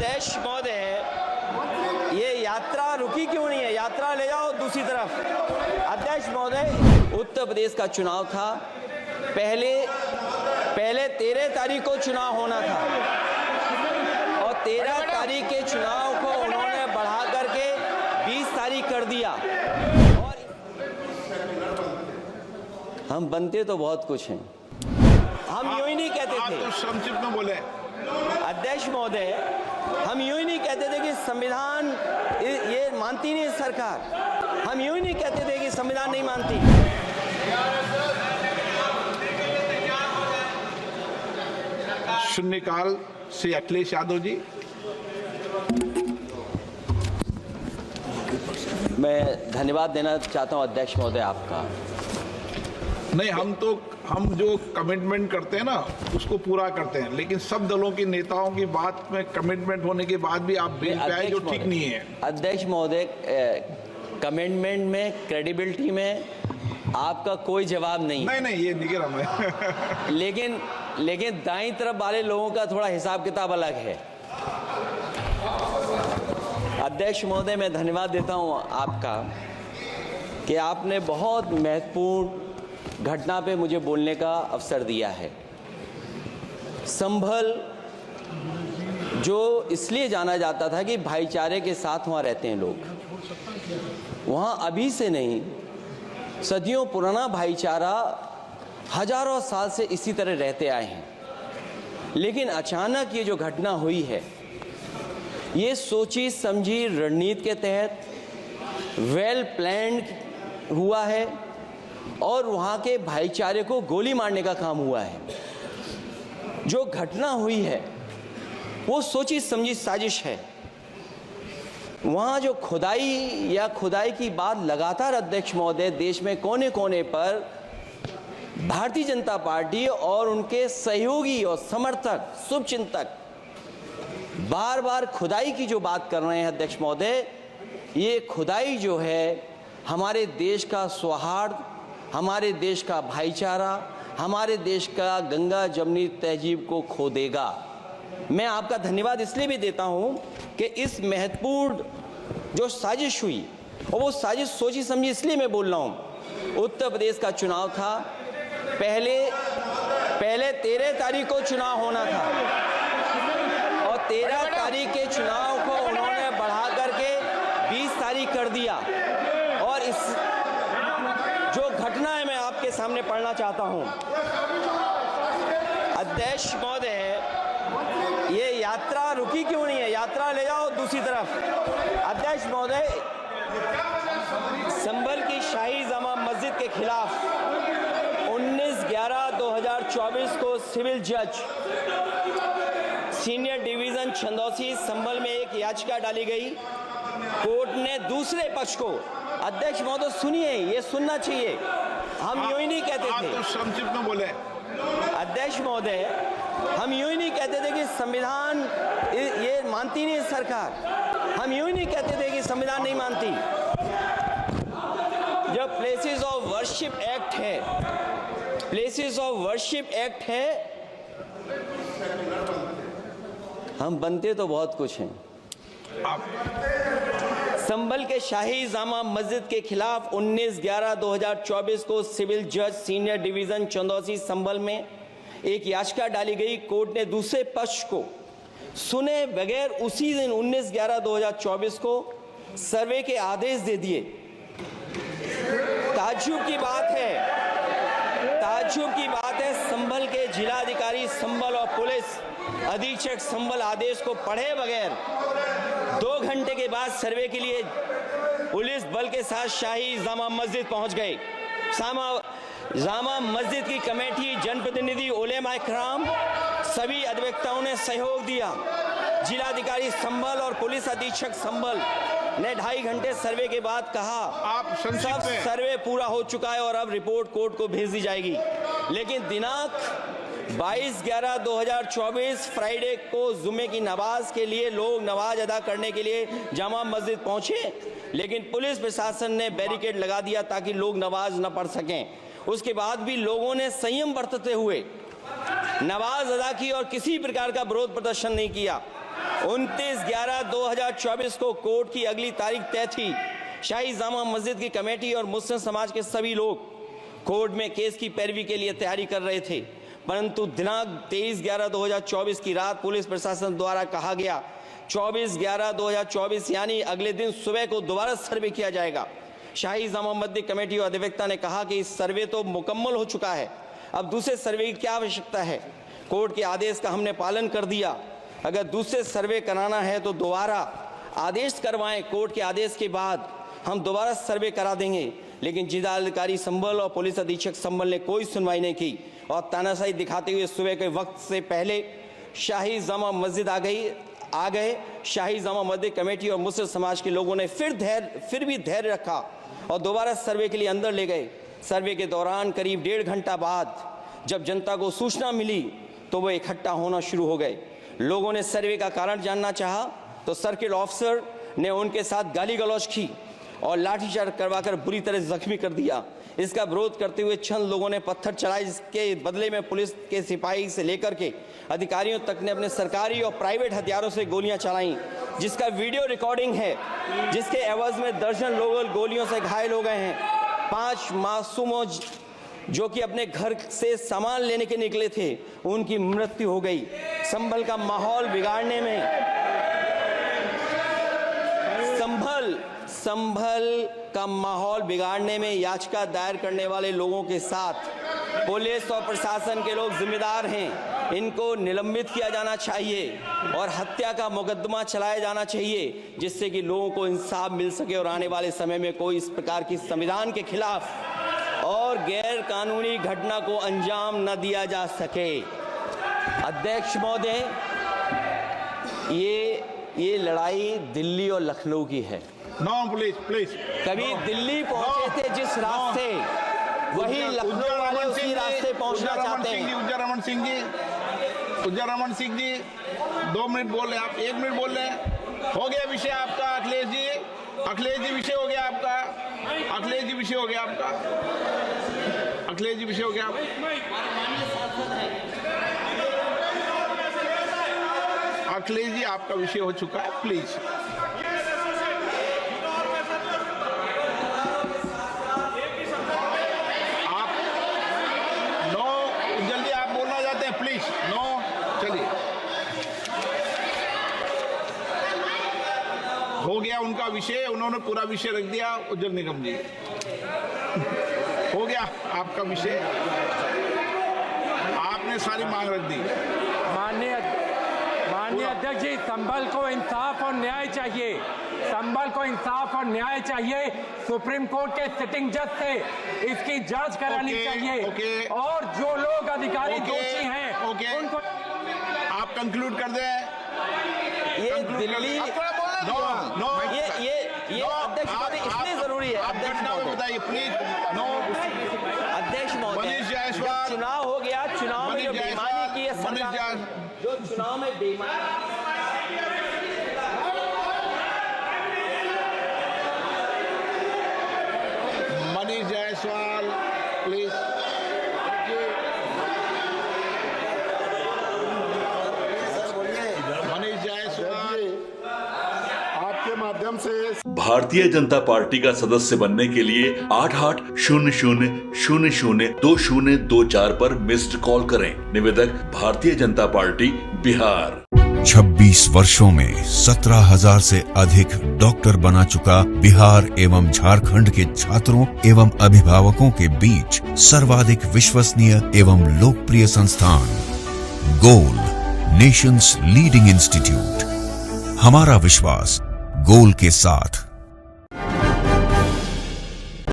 अध्यक्ष महोदय, ये यात्रा रुकी क्यों नहीं है? यात्रा ले जाओ दूसरी तरफ। अध्यक्ष महोदय, उत्तर प्रदेश का चुनाव था, पहले 13 तारीख को चुनाव होना था और 13 तारीख के चुनाव को उन्होंने बढ़ा करके 20 तारीख कर दिया। और हम बनते तो बहुत कुछ हैं, हम यूं ही नहीं कहते थे। आप तो संक्षिप्त में बोले। अध्यक्ष महोदय, हम यूं ही नहीं कहते थे कि संविधान ये मानती नहीं सरकार। हम यूं ही नहीं कहते थे कि संविधान नहीं मानती। शून्यकाल से अखिलेश यादव जी। मैं धन्यवाद देना चाहता हूं अध्यक्ष महोदय आपका। नहीं, हम जो कमिटमेंट करते हैं ना उसको पूरा करते हैं, लेकिन सब दलों के नेताओं की बात में कमिटमेंट होने के बाद भी आप बिल पे आए जो ठीक नहीं है। अध्यक्ष महोदय, कमिटमेंट में, क्रेडिबिलिटी में आपका कोई जवाब नहीं। नहीं, ये निगरा मैं लेकिन दाईं तरफ वाले लोगों का थोड़ा हिसाब किताब अलग है। अध्यक्ष महोदय, मैं धन्यवाद देता हूं आपका कि आपने बहुत महत्वपूर्ण घटना पे मुझे बोलने का अवसर दिया है। संभल जो इसलिए जाना जाता था कि भाईचारे के साथ वहाँ रहते हैं लोग, वहाँ अभी से नहीं, सदियों पुराना भाईचारा हजारों साल से इसी तरह रहते आए हैं। लेकिन अचानक ये जो घटना हुई है, ये सोची समझी रणनीति के तहत वेल प्लान्ड हुआ है और वहाँ के भाईचारे को गोली मारने का काम हुआ है। जो घटना हुई है वो सोची समझी साजिश है। वहाँ जो खुदाई की बात लगातार अध्यक्ष महोदय देश में कोने कोने पर भारतीय जनता पार्टी और उनके सहयोगी और समर्थक, शुभचिंतक बार बार खुदाई की जो बात कर रहे हैं अध्यक्ष महोदय, ये खुदाई जो है हमारे देश का सौहार्द, हमारे देश का भाईचारा, हमारे देश का गंगा जमनी तहजीब को खो देगा। मैं आपका धन्यवाद इसलिए भी देता हूं कि इस महत्वपूर्ण जो साजिश हुई, और वो साजिश सोची समझी इसलिए मैं बोल रहा हूं। उत्तर प्रदेश का चुनाव था, पहले 13 तारीख को चुनाव होना था और 13 तारीख के चुनाव को उन्होंने बढ़ा करके 20 तारीख कर दिया। और इस जो घटना है मैं आपके सामने पढ़ना चाहता हूं। अध्यक्ष महोदय, ये यात्रा रुकी क्यों नहीं है? यात्रा ले जाओ दूसरी तरफ। अध्यक्ष महोदय, संभल की शाही जामा मस्जिद के खिलाफ 19/11/2024 को सिविल जज सीनियर डिवीजन छंदौसी संभल में एक याचिका डाली गई। कोर्ट ने दूसरे पक्ष को, अध्यक्ष महोदय सुनिए, ये सुनना चाहिए, हम यूं ही नहीं कहते थे। आप तो संक्षिप्त में बोले। अध्यक्ष महोदय, हम यूं ही नहीं कहते थे कि संविधान ये मानती नहीं सरकार। हम यूं ही नहीं कहते थे कि संविधान नहीं मानती। जब प्लेसेस ऑफ वर्शिप एक्ट है, प्लेसेस ऑफ वर्शिप एक्ट है, हम बनते तो बहुत कुछ हैं। संभल के शाही जामा मस्जिद के खिलाफ 19/11/2024 को सिविल जज सीनियर डिवीजन चंदौसी संभल में एक याचिका डाली गई। कोर्ट ने दूसरे पक्ष को सुने बगैर उसी दिन 19/11/2024 को सर्वे के आदेश दे दिए। ताज्जुब की बात है, संभल के जिलाधिकारी संभल और पुलिस अधीक्षक संभल आदेश को पढ़े बगैर 2 घंटे के बाद सर्वे के लिए पुलिस बल के साथ शाही जामा मस्जिद पहुंच गए। जामा मस्जिद की कमेटी, जनप्रतिनिधि, उलेमा इकराम, सभी अधिवक्ताओं ने सहयोग दिया। जिलाधिकारी संभल और पुलिस अधीक्षक संभल ने 2.5 घंटे सर्वे के बाद कहा, आप सब सर्वे पूरा हो चुका है और अब रिपोर्ट कोर्ट को भेज दी जाएगी। लेकिन दिनांक 22/11/2024 फ्राइडे को जुमे की नमाज के लिए लोग नमाज अदा करने के लिए जामा मस्जिद पहुंचे, लेकिन पुलिस प्रशासन ने बैरिकेड लगा दिया ताकि लोग नमाज न पढ़ सकें। उसके बाद भी लोगों ने संयम बरतते हुए नमाज अदा की और किसी प्रकार का विरोध प्रदर्शन नहीं किया। 29/11/2024 को कोर्ट की अगली तारीख तय थी। शाही जामा मस्जिद की कमेटी और मुस्लिम समाज के सभी लोग कोर्ट में केस की पैरवी के लिए तैयारी कर रहे थे, परंतु दिनांक 23/11/2024 की रात पुलिस प्रशासन द्वारा कहा गया 24/11/2024 यानी अगले दिन सुबह को दोबारा सर्वे किया जाएगा। शाही जामा मस्जिद कमेटी और अधिवक्ता ने कहा कि इस सर्वे तो मुकम्मल हो चुका है, अब दूसरे सर्वे की क्या आवश्यकता है। कोर्ट के आदेश का हमने पालन कर दिया। अगर दूसरे सर्वे कराना है तो दोबारा आदेश करवाएं, कोर्ट के आदेश के बाद हम दोबारा सर्वे करा देंगे। लेकिन जिलाधिकारी संभल और पुलिस अधीक्षक संभल ने कोई सुनवाई नहीं की और तानाशाही दिखाते हुए सुबह के वक्त से पहले शाही जामा मस्जिद आ गए। शाही जामा मस्जिद कमेटी और मुस्लिम समाज के लोगों ने फिर भी धैर्य रखा और दोबारा सर्वे के लिए अंदर ले गए। सर्वे के दौरान करीब 1.5 घंटा बाद जब जनता को सूचना मिली तो वो इकट्ठा होना शुरू हो गए। लोगों ने सर्वे का कारण जानना चाहा तो सर्किल ऑफिसर ने उनके साथ गाली गलौज की और लाठीचार्ज करवाकर बुरी तरह जख्मी कर दिया। इसका विरोध करते हुए चंद लोगों ने पत्थर चलाए, जिसके बदले में पुलिस के सिपाही से लेकर के अधिकारियों तक ने अपने सरकारी और प्राइवेट हथियारों से गोलियां चलाईं, जिसका वीडियो रिकॉर्डिंग है, जिसके एवज में दर्जन लोग गोलियों से घायल हो गए हैं। 5 मासूमों जो कि अपने घर से सामान लेने के निकले थे, उनकी मृत्यु हो गई। संभल का माहौल बिगाड़ने में संभल का माहौल बिगाड़ने में याचिका दायर करने वाले लोगों के साथ पुलिस और प्रशासन के लोग जिम्मेदार हैं। इनको निलंबित किया जाना चाहिए और हत्या का मुकदमा चलाया जाना चाहिए, जिससे कि लोगों को इंसाफ मिल सके और आने वाले समय में कोई इस प्रकार की संविधान के खिलाफ और गैर कानूनी घटना को अंजाम न दिया जा सके। अध्यक्ष महोदय, ये लड़ाई दिल्ली और लखनऊ की है। नो प्लीज कभी दिल्ली पहुंचे थे जिस रास्ते, वही लखनऊ वाले उसी रास्ते पहुंचना चाहते हैं। उज्जर रमन सिंह जी 2 मिनट बोल रहे, आप 1 मिनट बोल रहे हैं। हो गया विषय आपका अखिलेश जी विषय हो गया आपका। अखिलेश जी विषय हो गया अखिलेश जी आपका विषय हो चुका है, प्लीज। हो गया उनका विषय, उन्होंने पूरा विषय रख दिया। उज्जवल निगम जी, हो गया आपका विषय, आपने सारी मांग रख दी। माननीय अध्यक्ष जी, संभल को इंसाफ और न्याय चाहिए। संभल को इंसाफ और न्याय चाहिए। सुप्रीम कोर्ट के सिटिंग जज से इसकी जांच करानी चाहिए और जो लोग अधिकारी दोषी हैं उनको आप कंक्लूड कर दें। ये दिल्ली ये अध्यक्ष महोदय इसलिए जरूरी है। अध्यक्ष महोदय बताइए प्लीज। अध्यक्ष महोदय, चुनाव हो गया, चुनाव में जो बेईमानी की है सरकार, जो चुनाव में बेईमानी मनीष जायसवाल प्लीज। मनीष जायसवाल आपके माध्यम से भारतीय जनता पार्टी का सदस्य बनने के लिए 8800002024 पर मिस्ड कॉल करें। निवेदक भारतीय जनता पार्टी बिहार। 26 वर्षों में 17,000 से अधिक डॉक्टर बना चुका बिहार एवं झारखंड के छात्रों एवं अभिभावकों के बीच सर्वाधिक विश्वसनीय एवं लोकप्रिय संस्थान गोल, नेशंस लीडिंग इंस्टीट्यूट। हमारा विश्वास गोल के साथ